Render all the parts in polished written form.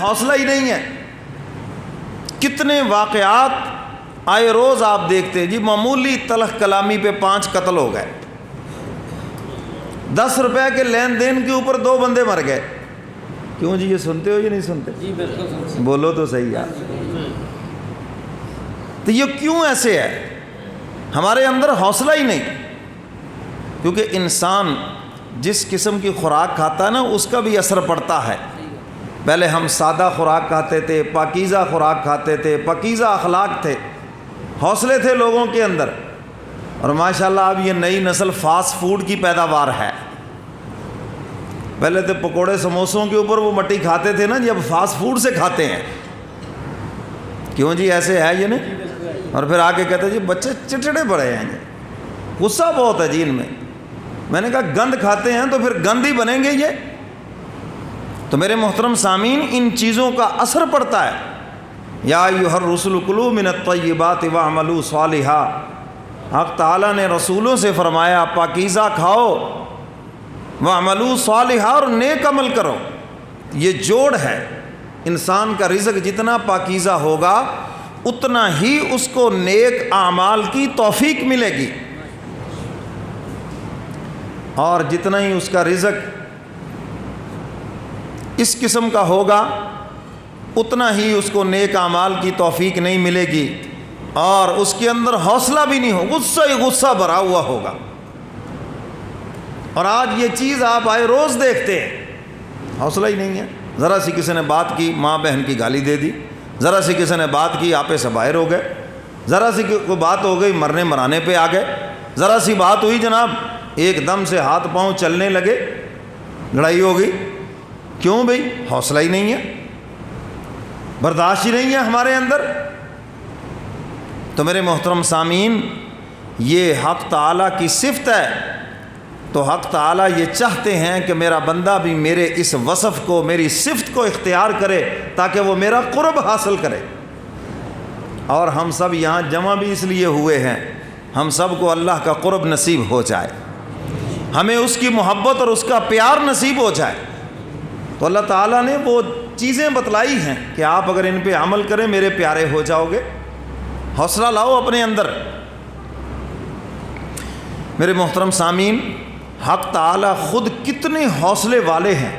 حوصلہ ہی نہیں ہے۔ کتنے واقعات آئے روز آپ دیکھتے ہیں جی، معمولی تلخ کلامی پہ 5 قتل ہو گئے، 10 روپے کے لین دین کے اوپر 2 بندے مر گئے۔ کیوں جی، یہ سنتے ہو یا نہیں سنتے؟ جی بالکل، بولو تو صحیح یار۔ تو یہ کیوں ایسے ہے؟ ہمارے اندر حوصلہ ہی نہیں، کیونکہ انسان جس قسم کی خوراک کھاتا ہے نا اس کا بھی اثر پڑتا ہے۔ پہلے ہم سادہ خوراک کھاتے تھے، پاکیزہ خوراک کھاتے تھے، پاکیزہ اخلاق تھے، حوصلے تھے لوگوں کے اندر، اور ماشاءاللہ اب یہ نئی نسل فاسٹ فوڈ کی پیداوار ہے۔ پہلے تو پکوڑے سموسوں کے اوپر وہ مٹی کھاتے تھے نا جی، اب فاسٹ فوڈ سے کھاتے ہیں۔ کیوں جی ایسے ہے یہ نہیں؟ اور پھر آ کے کہتے ہیں جی بچے چٹڑے پڑے ہیں، جی غصہ بہت ہے جی ان میں۔ میں نے کہا گند کھاتے ہیں تو پھر گند ہی بنیں گے یہ۔ تو میرے محترم سامعین، ان چیزوں کا اثر پڑتا ہے۔ یا ایھا الرسل کلوا من الطیبات واعملوا صالحا، حق تعالیٰ نے رسولوں سے فرمایا پاکیزہ کھاؤ، واعملوا صالحا، اور نیک عمل کرو۔ یہ جوڑ ہے، انسان کا رزق جتنا پاکیزہ ہوگا اتنا ہی اس کو نیک اعمال کی توفیق ملے گی، اور جتنا ہی اس کا رزق اس قسم کا ہوگا اتنا ہی اس کو نیک اعمال کی توفیق نہیں ملے گی، اور اس کے اندر حوصلہ بھی نہیں ہو، غصہ ہی غصہ بھرا ہوا ہوگا۔ اور آج یہ چیز آپ آئے روز دیکھتے ہیں، حوصلہ ہی نہیں ہے۔ ذرا سی کسی نے بات کی ماں بہن کی گالی دے دی، ذرا سی کسی نے بات کی آپے سے باہر ہو گئے، ذرا سی کوئی بات ہو گئی مرنے مرانے پہ آ گئے، ذرا سی بات ہوئی جناب ایک دم سے ہاتھ پاؤں چلنے لگے، لڑائی ہو گئی۔ کیوں بھئی؟ حوصلہ ہی نہیں ہے، برداشت ہی نہیں ہے ہمارے اندر۔ تو میرے محترم سامعین، یہ حق تعالیٰ کی صفت ہے، تو حق تعالیٰ یہ چاہتے ہیں کہ میرا بندہ بھی میرے اس وصف کو، میری صفت کو اختیار کرے تاکہ وہ میرا قرب حاصل کرے۔ اور ہم سب یہاں جمع بھی اس لیے ہوئے ہیں، ہم سب کو اللہ کا قرب نصیب ہو جائے، ہمیں اس کی محبت اور اس کا پیار نصیب ہو جائے۔ تو اللہ تعالیٰ نے وہ چیزیں بتلائی ہیں کہ آپ اگر ان پہ عمل کریں میرے پیارے ہو جاؤ گے۔ حوصلہ لاؤ اپنے اندر۔ میرے محترم سامعین، حق تعالیٰ خود کتنے حوصلے والے ہیں۔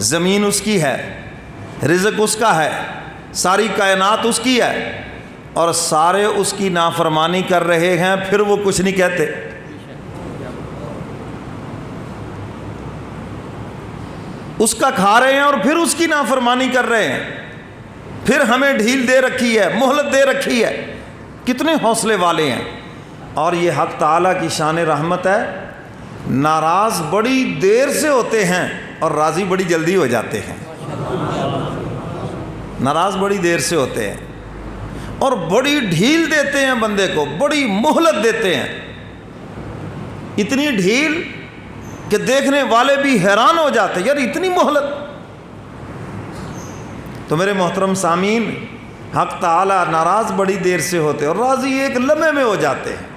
زمین اس کی ہے، رزق اس کا ہے، ساری کائنات اس کی ہے، اور سارے اس کی نافرمانی کر رہے ہیں، پھر وہ کچھ نہیں کہتے۔ اس کا کھا رہے ہیں اور پھر اس کی نافرمانی کر رہے ہیں، پھر ہمیں ڈھیل دے رکھی ہے، مہلت دے رکھی ہے۔ کتنے حوصلے والے ہیں۔ اور یہ حق تعالیٰ کی شان رحمت ہے، ناراض بڑی دیر سے ہوتے ہیں اور راضی بڑی جلدی ہو جاتے ہیں۔ ناراض بڑی دیر سے ہوتے ہیں اور بڑی ڈھیل دیتے ہیں بندے کو، بڑی مہلت دیتے ہیں، اتنی ڈھیل کہ دیکھنے والے بھی حیران ہو جاتے ہیں، یار اتنی مہلت۔ تو میرے محترم سامعین، حق تعالیٰ ناراض بڑی دیر سے ہوتے اور راضی ایک لمحے میں ہو جاتے ہیں۔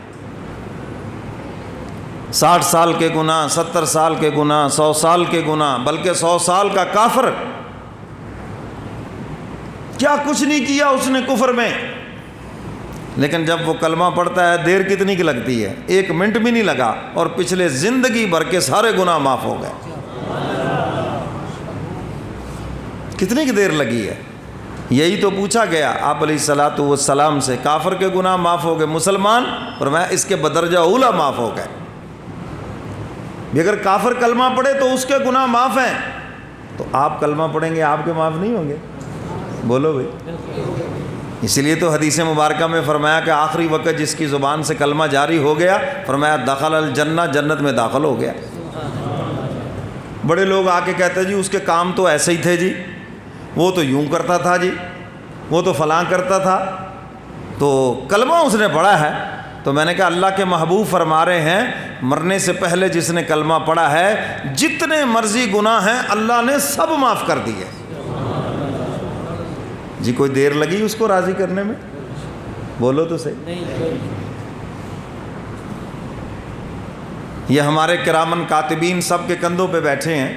60 سال کے گناہ، 70 سال کے گناہ، 100 سال کے گناہ، بلکہ 100 سال کا کافر، کیا کچھ نہیں کیا اس نے کفر میں، لیکن جب وہ کلمہ پڑھتا ہے دیر کتنی کی لگتی ہے؟ 1 منٹ بھی نہیں لگا اور پچھلے زندگی بھر کے سارے گناہ معاف ہو گئے۔ کتنی کی دیر لگی ہے؟ یہی تو پوچھا گیا آپ علیہ الصلاۃ والسلام سے، کافر کے گناہ معاف ہو گئے، مسلمان فرمایا اس کے بدرجہ اولا معاف ہو گئے۔ اگر کافر کلمہ پڑھے تو اس کے گناہ معاف ہیں، تو آپ کلمہ پڑھیں گے آپ کے معاف نہیں ہوں گے؟ بولو بھائی۔ اسی لیے تو حدیث مبارکہ میں فرمایا کہ آخری وقت جس کی زبان سے کلمہ جاری ہو گیا، فرمایا دخل الجنہ، جنت میں داخل ہو گیا۔ بڑے لوگ آ کے کہتے ہیں جی اس کے کام تو ایسے ہی تھے جی، وہ تو یوں کرتا تھا جی، وہ تو فلاں کرتا تھا، تو کلمہ اس نے پڑھا ہے۔ تو میں نے کہا اللہ کے محبوب فرما رہے ہیں مرنے سے پہلے جس نے کلمہ پڑھا ہے جتنے مرضی گناہ ہیں اللہ نے سب معاف کر دیے۔ جی کوئی دیر لگی اس کو راضی کرنے میں؟ بولو تو صحیح۔ یہ ہمارے کرامن کاتبین سب کے کندھوں پہ بیٹھے ہیں،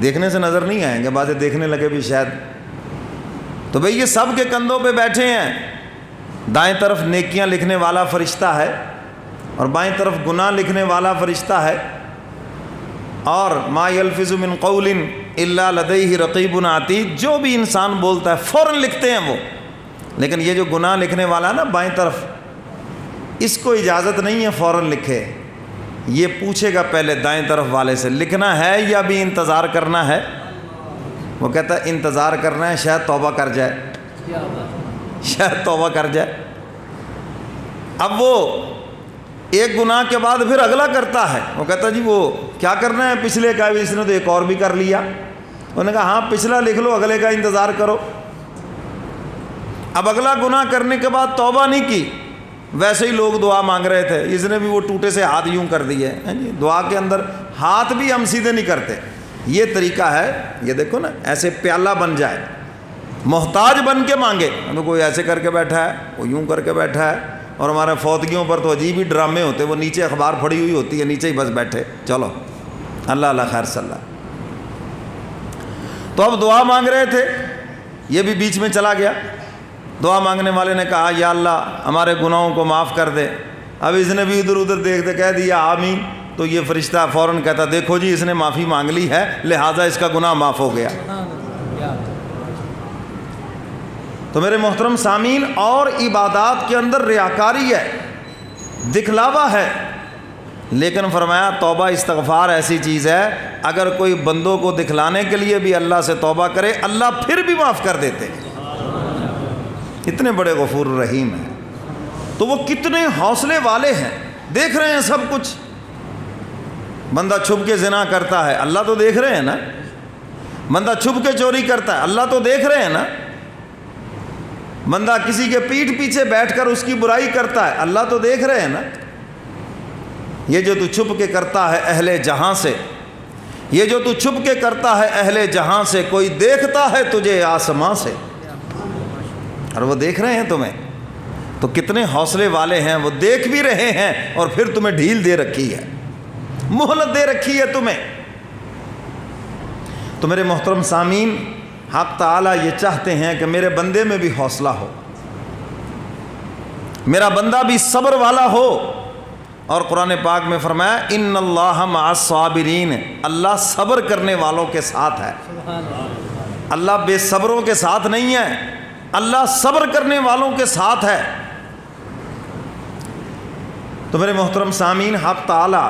دیکھنے سے نظر نہیں آئیں گے، باتیں دیکھنے لگے بھی شاید. تو بھئی یہ سب کے کندھوں پہ بیٹھے ہیں. دائیں طرف نیکیاں لکھنے والا فرشتہ ہے اور بائیں طرف گناہ لکھنے والا فرشتہ ہے. اور ما یلفظ من قول الا لدیہ رقیب عتید، جو بھی انسان بولتا ہے فوراً لکھتے ہیں وہ. لیکن یہ جو گناہ لکھنے والا نا بائیں طرف، اس کو اجازت نہیں ہے فوراً لکھے. یہ پوچھے گا پہلے دائیں طرف والے سے لکھنا ہے یا بھی انتظار کرنا ہے. وہ کہتا ہے انتظار کرنا ہے، شاید توبہ کر جائے، شاید توبہ کر جائے. اب وہ ایک گناہ کے بعد پھر اگلا کرتا ہے. وہ کہتا جی وہ کیا کرنا ہے پچھلے کا، اس نے تو ایک اور بھی کر لیا. انہوں نے کہا ہاں پچھلا لکھ لو، اگلے کا انتظار کرو. اب اگلا گناہ کرنے کے بعد توبہ نہیں کی، ویسے ہی لوگ دعا مانگ رہے تھے، اس نے بھی وہ ٹوٹے سے ہاتھ یوں کر دیے. دعا کے اندر ہاتھ بھی ہم سیدھے نہیں کرتے. یہ طریقہ ہے. یہ دیکھو نا، ایسے پیالہ بن جائے، محتاج بن کے مانگے. تو کوئی ایسے کر کے بیٹھا ہے، کوئی یوں کر کے بیٹھا ہے. اور ہمارے فوتگیوں پر تو عجیب ہی ڈرامے ہوتے، وہ نیچے اخبار پھڑی ہوئی ہوتی ہے، نیچے ہی بس بیٹھے، چلو اللہ اللہ خیر صلی اللہ. تو اب دعا مانگ رہے تھے، یہ بھی بیچ میں چلا گیا. دعا مانگنے والے نے کہا یا اللہ ہمارے گناہوں کو معاف کر دے. اب اس نے بھی ادھر ادھر دیکھتے کہہ دیا آمین. تو یہ فرشتہ فوراً کہتا دیکھو جی اس نے معافی مانگ لی ہے، لہٰذا اس کا گناہ معاف ہو گیا. تو میرے محترم سامعین، اور عبادات کے اندر ریاکاری ہے، دکھلاوا ہے. لیکن فرمایا توبہ استغفار ایسی چیز ہے، اگر کوئی بندوں کو دکھلانے کے لیے بھی اللہ سے توبہ کرے، اللہ پھر بھی معاف کر دیتے ہیں. اتنے بڑے غفور الرحیم ہیں. تو وہ کتنے حوصلے والے ہیں. دیکھ رہے ہیں سب کچھ. بندہ چھپ کے زنا کرتا ہے، اللہ تو دیکھ رہے ہیں نا. بندہ چھپ کے چوری کرتا ہے، اللہ تو دیکھ رہے ہیں نا. بندہ کسی کے پیٹھ پیچھے بیٹھ کر اس کی برائی کرتا ہے، اللہ تو دیکھ رہے ہیں نا. یہ جو تو چھپ کے کرتا ہے اہل جہاں سے، یہ جو تو چھپ کے کرتا ہے اہل جہاں سے، کوئی دیکھتا ہے تجھے آسماں سے. اور وہ دیکھ رہے ہیں تمہیں. تو کتنے حوصلے والے ہیں، وہ دیکھ بھی رہے ہیں اور پھر تمہیں ڈھیل دے رکھی ہے، مہلت دے رکھی ہے تمہیں. تو میرے محترم سامعین، حق تعالیٰ یہ چاہتے ہیں کہ میرے بندے میں بھی حوصلہ ہو، میرا بندہ بھی صبر والا ہو. اور قرآن پاک میں فرمایا ان اللہ مع الصابرین، اللہ صبر کرنے والوں کے ساتھ ہے. اللہ بے صبروں کے ساتھ نہیں ہے، اللہ صبر کرنے والوں کے ساتھ ہے. تو میرے محترم سامعین، حق تعالیٰ